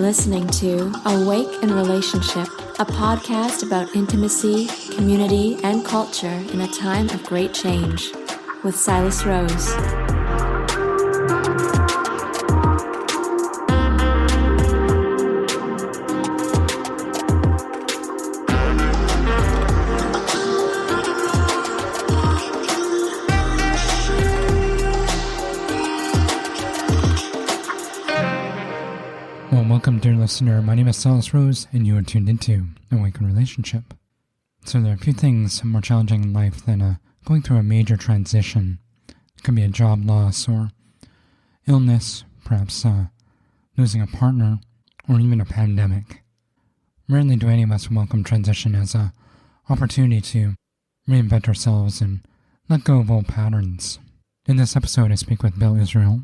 listening to Awake in Relationship, a podcast about intimacy, community, and culture in a time of great change, with Silas Rose. Well, welcome, dear listener. My name is Silas Rose, and you are tuned into Awake in Relationship. So there are a few things more challenging in life than going through a major transition. It could be a job loss or illness, perhaps losing a partner, or even a pandemic. Rarely do any of us welcome transition as an opportunity to reinvent ourselves and let go of old patterns. In this episode, I speak with Bill Israel,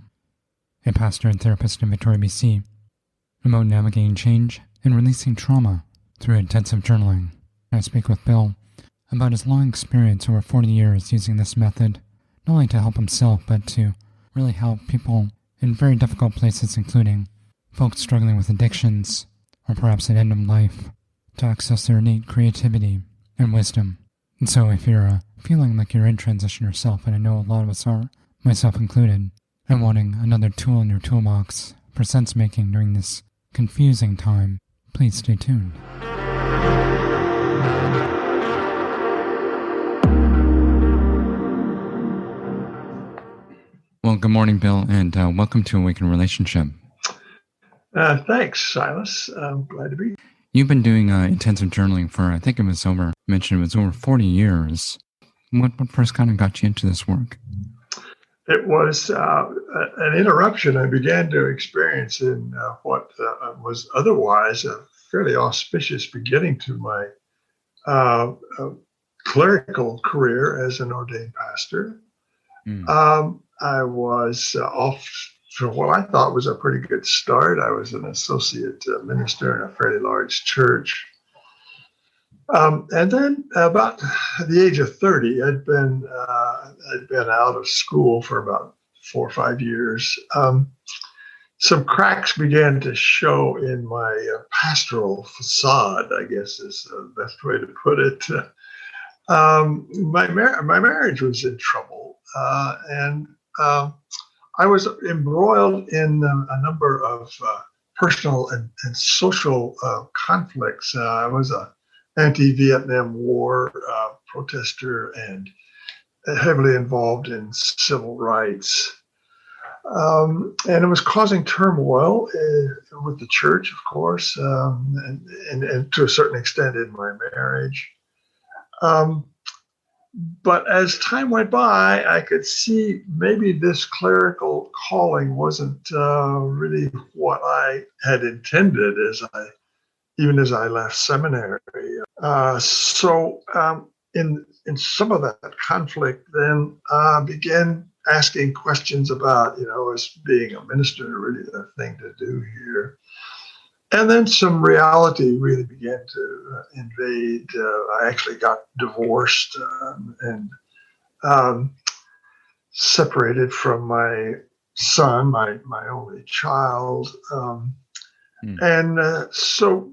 a pastor and therapist in Victoria, BC, about navigating change and releasing trauma through intensive journaling. I speak with Bill about his long experience over 40 years using this method, not only to help himself, but to really help people in very difficult places, including folks struggling with addictions or perhaps at end of life, to access their innate creativity and wisdom. And so if you're feeling like you're in transition yourself, and I know a lot of us are, myself included, and wanting another tool in your toolbox for sense-making during this confusing time, please stay tuned. Well, good morning, Bill, and welcome to Awaken Relationship. Thanks, Silas. I'm glad to be here. You've been doing intensive journaling for, I think it was over 40 years. What first kind of got you into this work? It was an interruption I began to experience in what was otherwise a fairly auspicious beginning to my clerical career as an ordained pastor. I was off to what I thought was a pretty good start. I was an associate minister in a fairly large church. And then about the age of 30, I'd been out of school for about 4 or 5 years. Some cracks began to show in my pastoral facade, I guess is the best way to put it. My marriage was in trouble, and I was embroiled in a number of personal and social conflicts. I was a anti-Vietnam War protester and heavily involved in civil rights. And it was causing turmoil with the church, of course, and to a certain extent in my marriage. But as time went by, I could see maybe this clerical calling wasn't really what I had intended even as I left seminary. So in some of that conflict, then began asking questions about, is being a minister really the thing to do here? And then some reality really began to invade. I actually got divorced and separated from my son, my only child. And so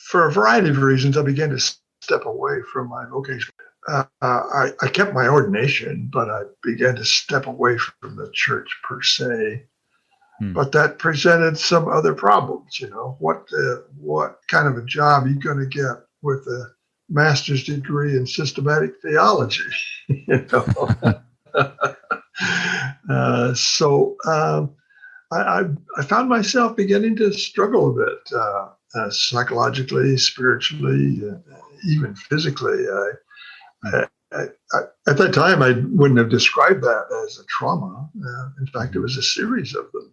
for a variety of reasons, I began to step away from my vocation. I kept my ordination, but I began to step away from the church per se. But that presented some other problems. What kind of a job are you going to get with a master's degree in systematic theology? So I found myself beginning to struggle a bit. Psychologically, spiritually, even physically. At that time, I wouldn't have described that as a trauma. In fact, it was a series of them.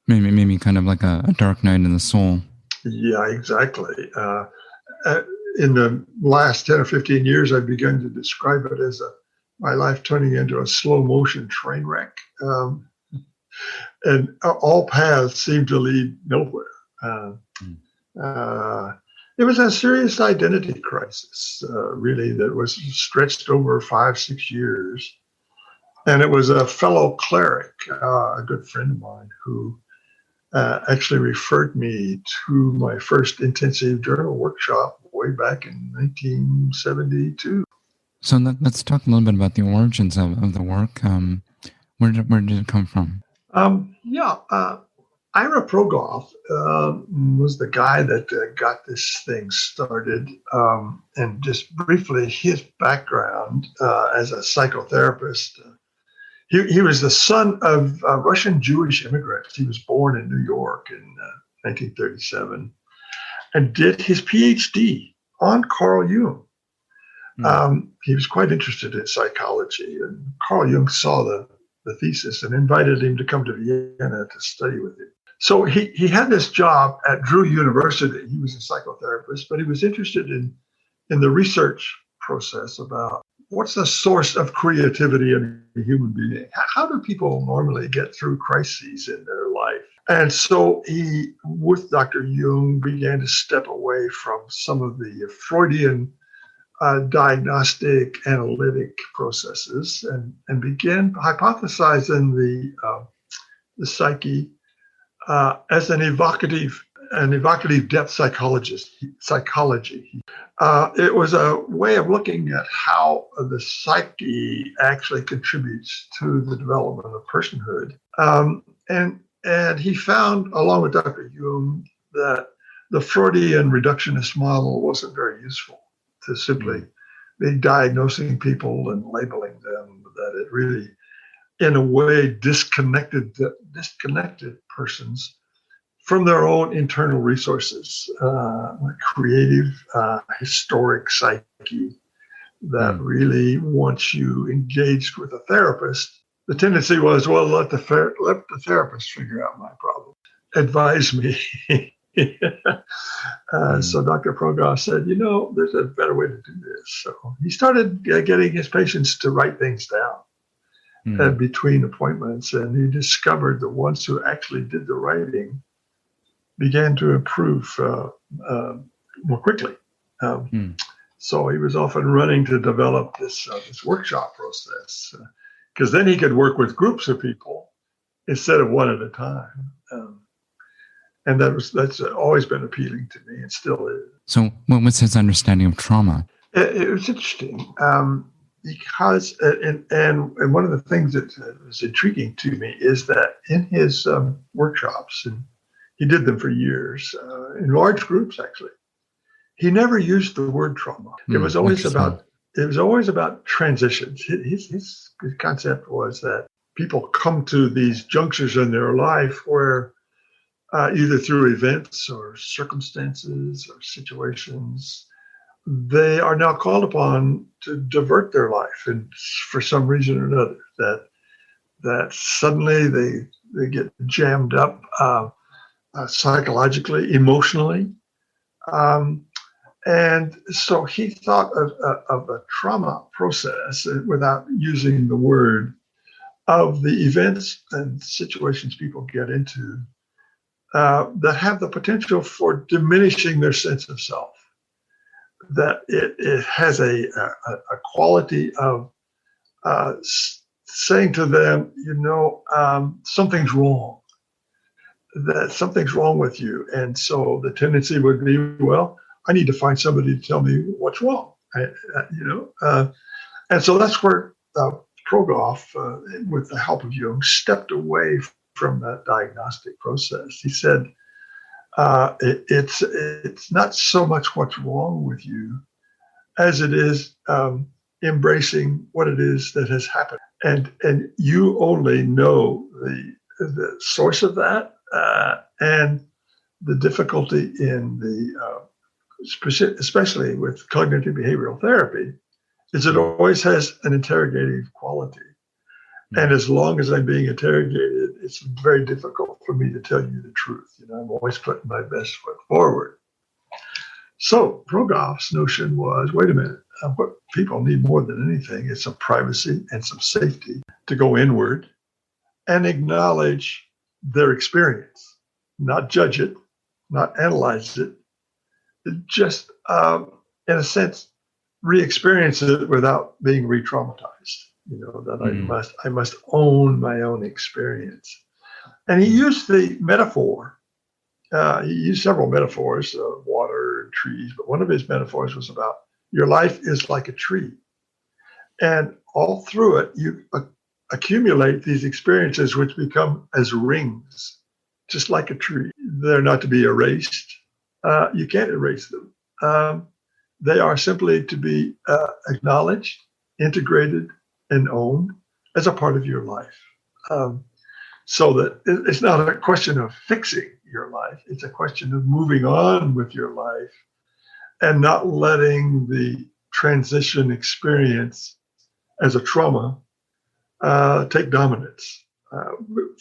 Maybe kind of like a dark night in the soul. Yeah, exactly. In the last 10 or 15 years, I've begun to describe it as my life turning into a slow motion train wreck. And all paths seem to lead nowhere. It was a serious identity crisis, really, that was stretched over 5-6 years. And it was a fellow cleric, a good friend of mine, who actually referred me to my first intensive journal workshop way back in 1972. So let's talk a little bit about the origins of the work. Where did it come from? Ira Progoff was the guy that got this thing started. And just briefly, his background as a psychotherapist. He was the son of Russian Jewish immigrants. He was born in New York in 1937 and did his PhD on Carl Jung. He was quite interested in psychology, and Carl Jung saw the thesis and invited him to come to Vienna to study with him. So he had this job at Drew University. He was a psychotherapist, but he was interested in the research process about what's the source of creativity in a human being. How do people normally get through crises in their life? And so he, with Dr. Jung, began to step away from some of the Freudian diagnostic analytic processes and began hypothesizing the psyche as an evocative depth psychology. It was a way of looking at how the psyche actually contributes to the development of personhood. And he found, along with Dr. Jung, that the Freudian reductionist model wasn't very useful to simply be diagnosing people and labeling them, that it really, in a way, disconnected persons from their own internal resources, creative, historic psyche that really, once you engaged with a therapist, the tendency was, well, let the therapist figure out my problem. Advise me. So Dr. Progoff said, there's a better way to do this. So he started getting his patients to write things down between appointments, and he discovered the ones who actually did the writing began to improve more quickly. So he was often running to develop this workshop process, because then he could work with groups of people instead of one at a time. And that's always been appealing to me and still is. So what was his understanding of trauma? It was interesting because, and one of the things that was intriguing to me is that in his workshops, and he did them for years, in large groups actually, he never used the word trauma. It was always about transitions. His concept was that people come to these junctures in their life where either through events or circumstances or situations, they are now called upon to divert their life, and for some reason or another, that suddenly they get jammed up psychologically, emotionally. And so he thought of a trauma process, without using the word, of the events and situations people get into that have the potential for diminishing their sense of self. That it has a quality of saying to them, something's wrong. That something's wrong with you. And so the tendency would be, well, I need to find somebody to tell me what's wrong. And so that's where Progoff, with the help of Jung, stepped away from that diagnostic process. He said, it's not so much what's wrong with you as it is embracing what it is that has happened. And you only know the source of that and the difficulty in especially with cognitive behavioral therapy, is it always has an interrogative quality. And as long as I'm being interrogated, it's very difficult for me to tell you the truth. I'm always putting my best foot forward. So Progoff's notion was, wait a minute, what people need more than anything is some privacy and some safety to go inward and acknowledge their experience, not judge it, not analyze it, just, in a sense, re-experience it without being re-traumatized. That I must own my own experience. And he used the metaphor. He used several metaphors, water and trees, but one of his metaphors was about your life is like a tree. And all through it, you accumulate these experiences which become as rings, just like a tree. They're not to be erased. You can't erase them. They are simply to be acknowledged, integrated, and owned as a part of your life. So that it's not a question of fixing your life. It's a question of moving on with your life and not letting the transition experience as a trauma take dominance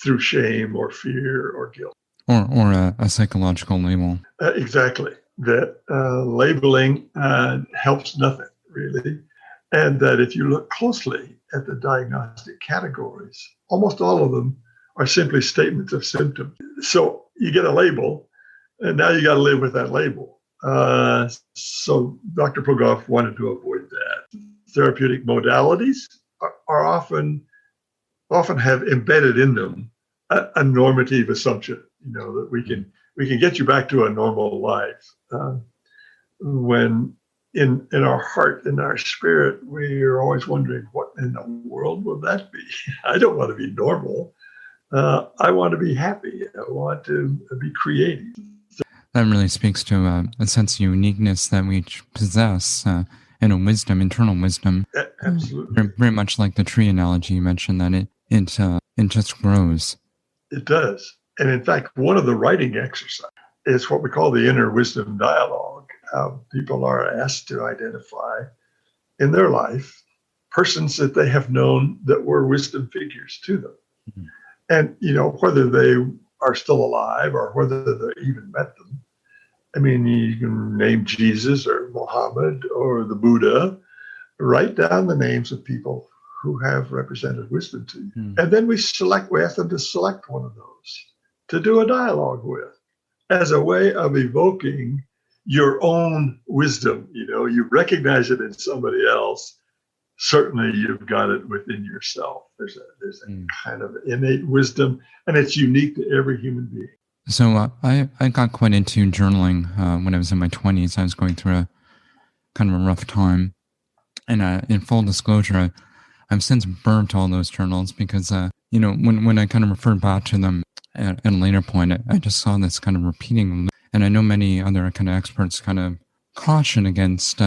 through shame or fear or guilt. Or a psychological label. Exactly. That labeling helps nothing, really. And that if you look closely at the diagnostic categories, almost all of them are simply statements of symptoms. So you get a label, and now you got to live with that label. So Dr. Progoff wanted to avoid that. Therapeutic modalities are often have embedded in them a normative assumption, that we can get you back to a normal life. When in our heart, in our spirit, we are always wondering, what in the world will that be? I don't want to be normal. I want to be happy. I want to be creative. That really speaks to a sense of uniqueness that we possess, and a wisdom, internal wisdom. Absolutely. Very much like the tree analogy you mentioned, that it just grows. It does. And in fact, one of the writing exercises is what we call the inner wisdom dialogue. People are asked to identify in their life persons that they have known that were wisdom figures to them. Mm-hmm. And, whether they are still alive or whether they even met them. I mean, you can name Jesus or Muhammad or the Buddha. Write down the names of people who have represented wisdom to you. Mm. And then we ask them to select one of those to do a dialogue with as a way of evoking your own wisdom. You recognize it in somebody else. Certainly you've got it within yourself. There's a kind of innate wisdom, and it's unique to every human being. So I got quite into journaling when I was in my 20s. I was going through a kind of a rough time. And in full disclosure, I've since burnt all those journals because, when I kind of referred back to them at a later point, I just saw this kind of repeating. And I know many other kind of experts kind of caution against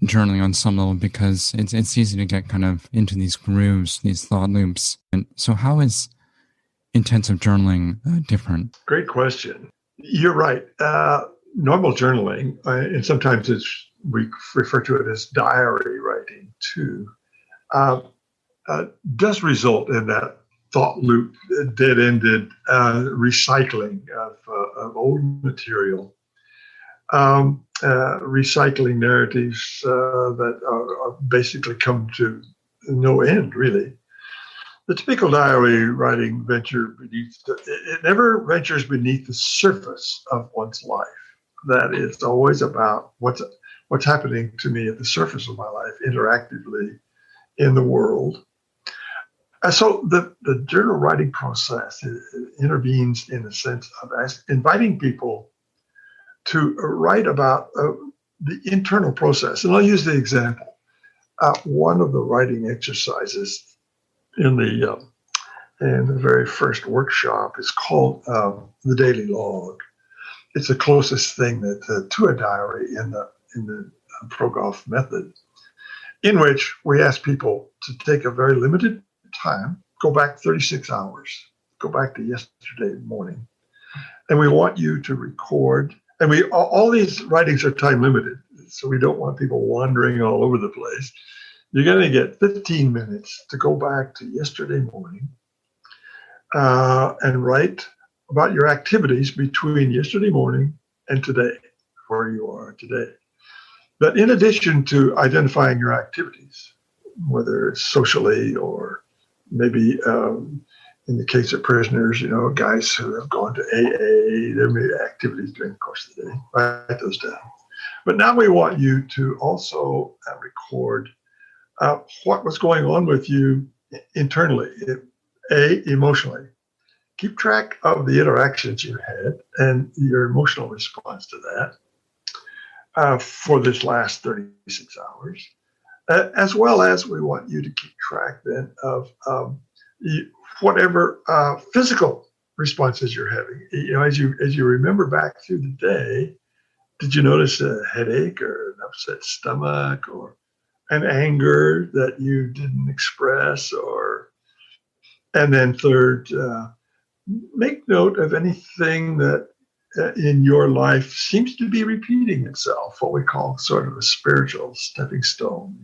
journaling on some level because it's easy to get kind of into these grooves, these thought loops. And so how is intensive journaling different? Great question. You're right. Normal journaling, and sometimes we refer to it as diary writing too, does result in that thought loop, dead-ended recycling of old material, recycling narratives that are basically come to no end, really. The typical diary writing it never ventures beneath the surface of one's life. That is always about what's happening to me at the surface of my life, interactively in the world. So the journal writing process intervenes in the sense of inviting people to write about the internal process. And I'll use the example. One of the writing exercises in the very first workshop is called the daily log. It's the closest thing to a diary in the Progoff method, in which we ask people to take a very limited time, go back 36 hours, go back to yesterday morning, and we want you to record. And all these writings are time limited, so we don't want people wandering all over the place. You're going to get 15 minutes to go back to yesterday morning and write about your activities between yesterday morning and today, where you are today. But in addition to identifying your activities, whether it's socially or maybe in the case of prisoners, guys who have gone to AA, there may be activities during the course of the day, write those down. But now we want you to also record what was going on with you internally, emotionally. keep track of the interactions you had and your emotional response to that for this last 36 hours. As well as we want you to keep track then of whatever physical responses you're having. As you remember back through the day, did you notice a headache or an upset stomach or an anger that you didn't express? And then third, make note of anything that in your life seems to be repeating itself, what we call sort of a spiritual stepping stone,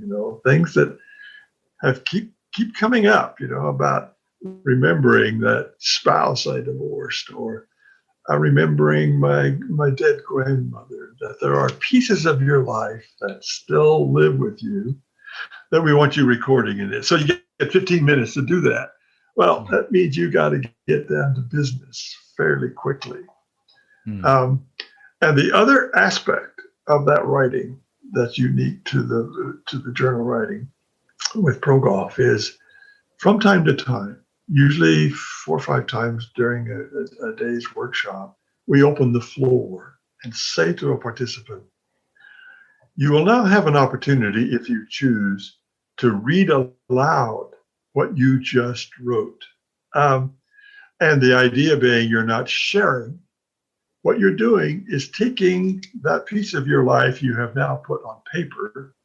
things that have keep coming up, about remembering that spouse I divorced, or remembering my dead grandmother, that there are pieces of your life that still live with you that we want you recording in it. So you get 15 minutes to do that. Well, that means you got to get down to business fairly quickly. And the other aspect of that writing that's unique to the journal writing with ProGolf is from time to time, usually 4 or 5 times during a day's workshop, we open the floor and say to a participant, you will now have an opportunity, if you choose, to read aloud what you just wrote. And the idea being you're not sharing. What you're doing is taking that piece of your life you have now put on paper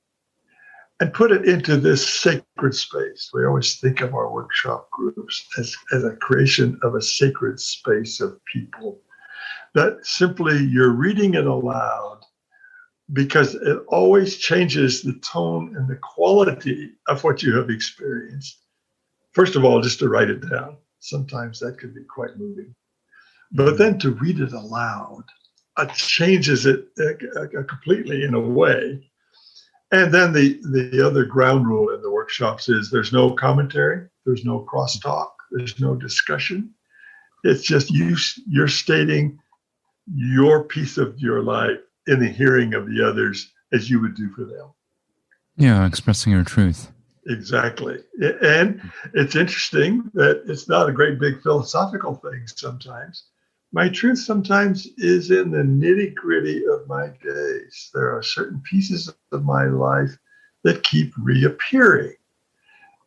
and put it into this sacred space. We always think of our workshop groups as a creation of a sacred space of people. That simply you're reading it aloud because it always changes the tone and the quality of what you have experienced. First of all, just to write it down. Sometimes that can be quite moving. But then to read it aloud, it changes it completely in a way. And then the other ground rule in the workshops is there's no commentary, there's no crosstalk, there's no discussion. It's just you're stating your piece of your life in the hearing of the others as you would do for them. Yeah, expressing your truth. Exactly. And it's interesting that it's not a great big philosophical thing sometimes. My truth sometimes is in the nitty-gritty of my days. There are certain pieces of my life that keep reappearing.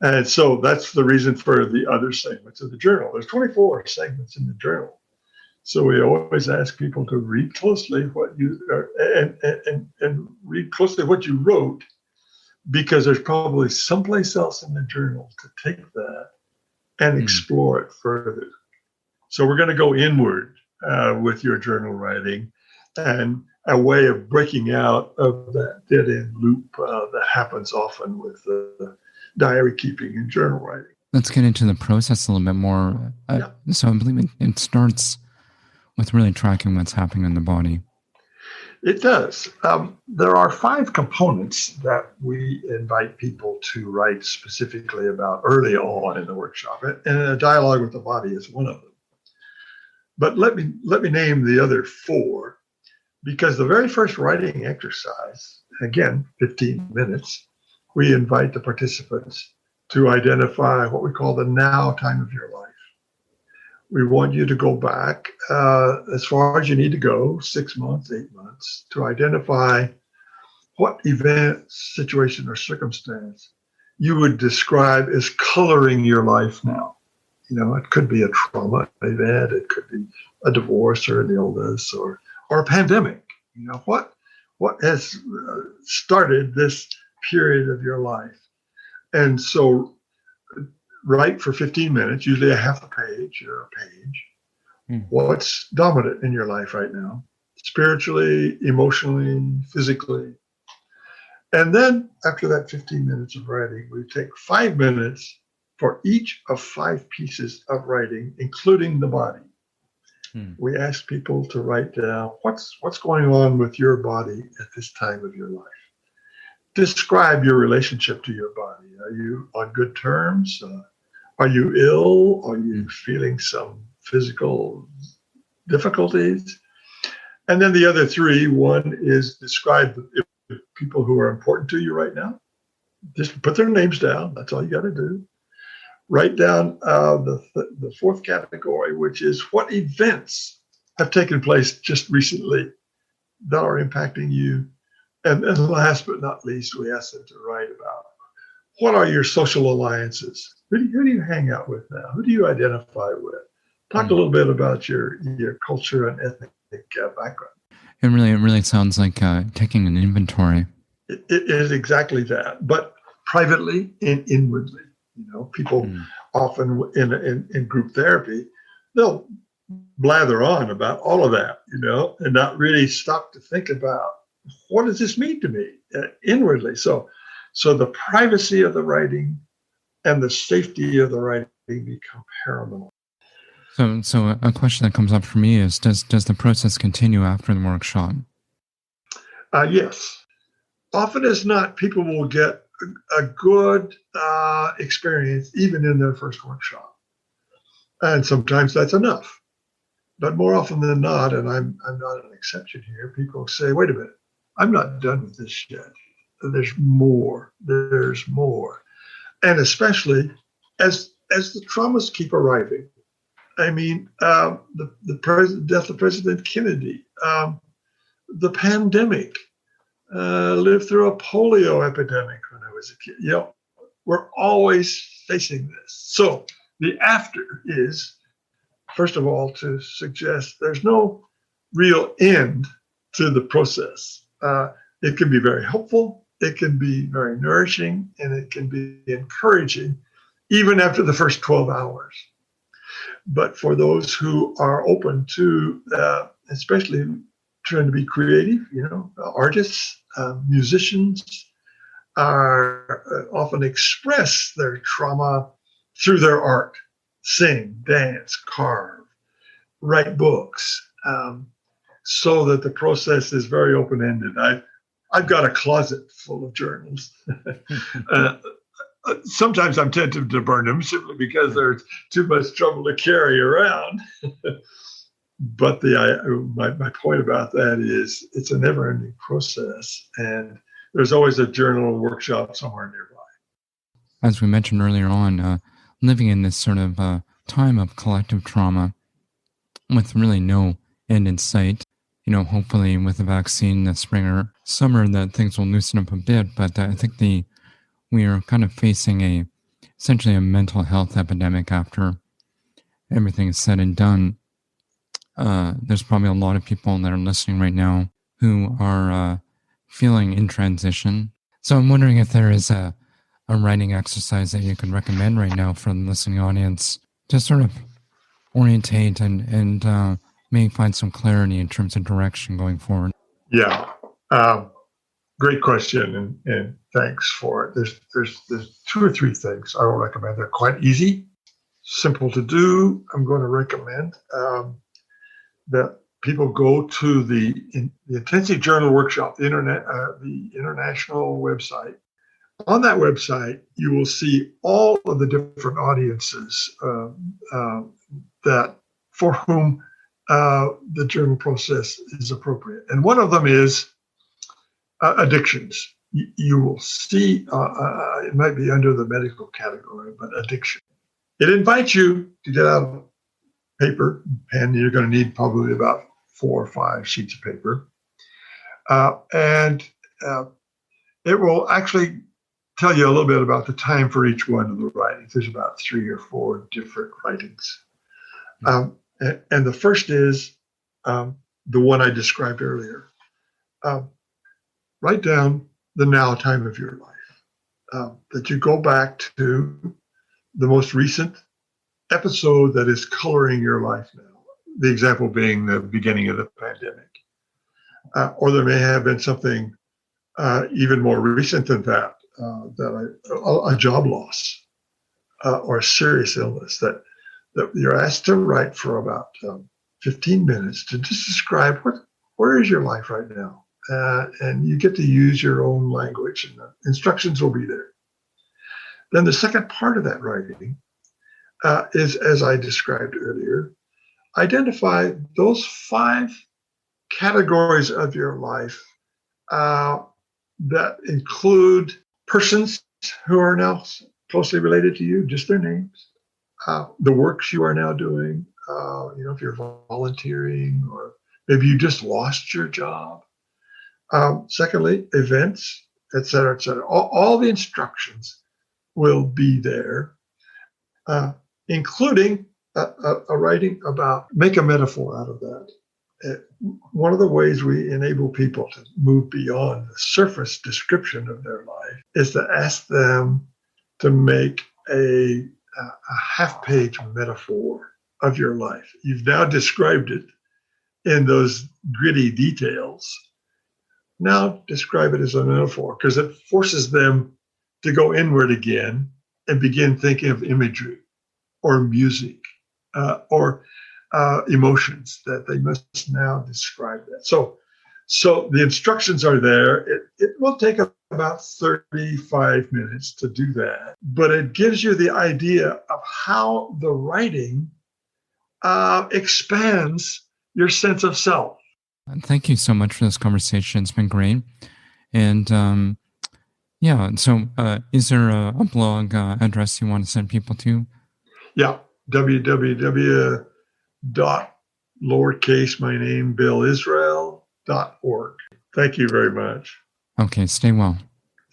And so that's the reason for the other segments of the journal. There's 24 segments in the journal. So we always ask people to read closely what you and read closely what you wrote, because there's probably someplace else in the journal to take that and explore it further. So we're going to go inward with your journal writing, and a way of breaking out of that dead-end loop that happens often with diary keeping and journal writing. Let's get into the process a little bit more. So I believe it starts with really tracking what's happening in the body. It does. There are 5 components that we invite people to write specifically about early on in the workshop, and a dialogue with the body is one of them. But let me name the other 4, because the very first writing exercise, again, 15 minutes, we invite the participants to identify what we call the now time of your life. We want you to go back as far as you need to go, 6 months, 8 months, to identify what event, situation, or circumstance you would describe as coloring your life now. It could be a trauma event, it could be a divorce or an illness or a pandemic. What has started this period of your life? And so write for 15 minutes, usually a half a page or a page. What's dominant in your life right now? Spiritually, emotionally, physically. And then after that 15 minutes of writing, we take 5 minutes for each of 5 pieces of writing, including the body. We ask people to write down what's going on with your body at this time of your life. Describe your relationship to your body. Are you on good terms? Are you ill? Are you feeling some physical difficulties? And then the other 3, one is describe the people who are important to you right now. Just put their names down. That's all you got to do. Write down the fourth category, which is what events have taken place just recently that are impacting you. And last but not least, we ask them to write about what are your social alliances? Who do you hang out with now? Who do you identify with? Talk a little bit about your culture and ethnic background. It really sounds like taking an inventory. It is exactly that, but privately and inwardly. People often in group therapy, they'll blather on about all of that, and not really stop to think about what does this mean to me inwardly. So the privacy of the writing and the safety of the writing become paramount. So a question that comes up for me is, does the process continue after the workshop? Yes. Often as not, people will get a good experience even in their first workshop. And sometimes that's enough. But more often than not, and I'm not an exception here, people say, wait a minute, I'm not done with this yet. There's more. There's more. And especially as the traumas keep arriving. I mean, the death of President Kennedy, the pandemic, lived through a polio epidemic when I was a kid. We're always facing this. So the after is, first of all, to suggest there's no real end to the process. It can be very helpful, it can be very nourishing, and it can be encouraging, even after the first 12 hours. But for those who are open to, especially trying to be creative, artists, musicians are often express their trauma through their art, sing, dance, carve, write books, so that the process is very open-ended. I've got a closet full of journals. Sometimes I'm tempted to burn them simply because there's too much trouble to carry around. But my point about that is it's a never-ending process, and there's always a journal workshop somewhere nearby. As we mentioned earlier on, living in this sort of time of collective trauma with really no end in sight. Hopefully with the vaccine this spring or summer that things will loosen up a bit, but I think we are kind of facing essentially a mental health epidemic after everything is said and done. There's probably a lot of people that are listening right now who are feeling in transition. So I'm wondering if there is a writing exercise that you can recommend right now for the listening audience to sort of orientate and maybe find some clarity in terms of direction going forward. Yeah. Great question, and thanks for it. There's 2 or 3 things I will recommend. They're quite easy, simple to do. I'm going to recommend that people go to the Intensive Journal Workshop, the international website. On that website, you will see all of the different audiences that for whom the journal process is appropriate, and one of them is addictions. You will see, it might be under the medical category, but addiction. It invites you to get out paper, pen. You're going to need probably about 4 or 5 sheets of paper. And it will actually tell you a little bit about the time for each one of the writings. There's about 3 or 4 different writings. And the first is the one I described earlier. Write down the now time of your life, that you go back to the most recent episode that is coloring your life now. The example being the beginning of the pandemic. Or there may have been something even more recent than that, a job loss or a serious illness that you're asked to write for about 15 minutes to just describe where is your life right now. And you get to use your own language, and the instructions will be there. Then the second part of that writing is, as I described earlier, identify those 5 categories of your life that include persons who are now closely related to you, just their names, the works you are now doing, if you're volunteering or maybe you just lost your job. Secondly, events, et cetera, et cetera. All the instructions will be there, including a writing about, make a metaphor out of that. One of the ways we enable people to move beyond the surface description of their life is to ask them to make a half-page metaphor of your life. You've now described it in those gritty details. Now describe it as a metaphor, because it forces them to go inward again and begin thinking of imagery or music or emotions that they must now describe that. So the instructions are there. It will take about 35 minutes to do that, but it gives you the idea of how the writing expands your sense of self. Thank you so much for this conversation. It's been great. And so is there a blog address you want to send people to? Yeah, www.lowercase-my-name-BillIsrael.org. Thank you very much. Okay, stay well.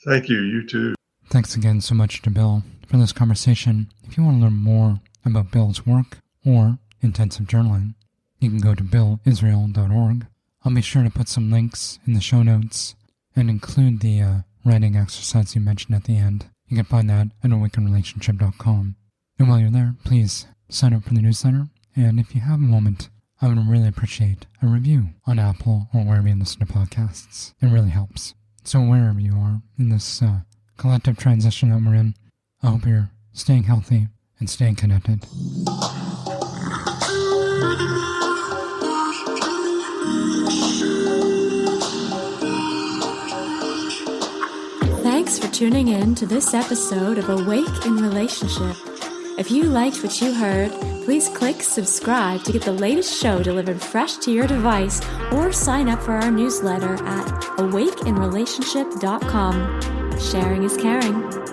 Thank you. You too. Thanks again so much to Bill for this conversation. If you want to learn more about Bill's work or intensive journaling, you can go to billisrael.org. I'll be sure to put some links in the show notes and include the writing exercise you mentioned at the end. You can find that at awakenedrelationship.com. And while you're there, please sign up for the newsletter. And if you have a moment, I would really appreciate a review on Apple or wherever you listen to podcasts. It really helps. So wherever you are in this collective transition that we're in, I hope you're staying healthy and staying connected. Thanks for tuning in to this episode of Awake in Relationship. If you liked what you heard, please click subscribe to get the latest show delivered fresh to your device, or sign up for our newsletter at awakeinrelationship.com. Sharing is caring.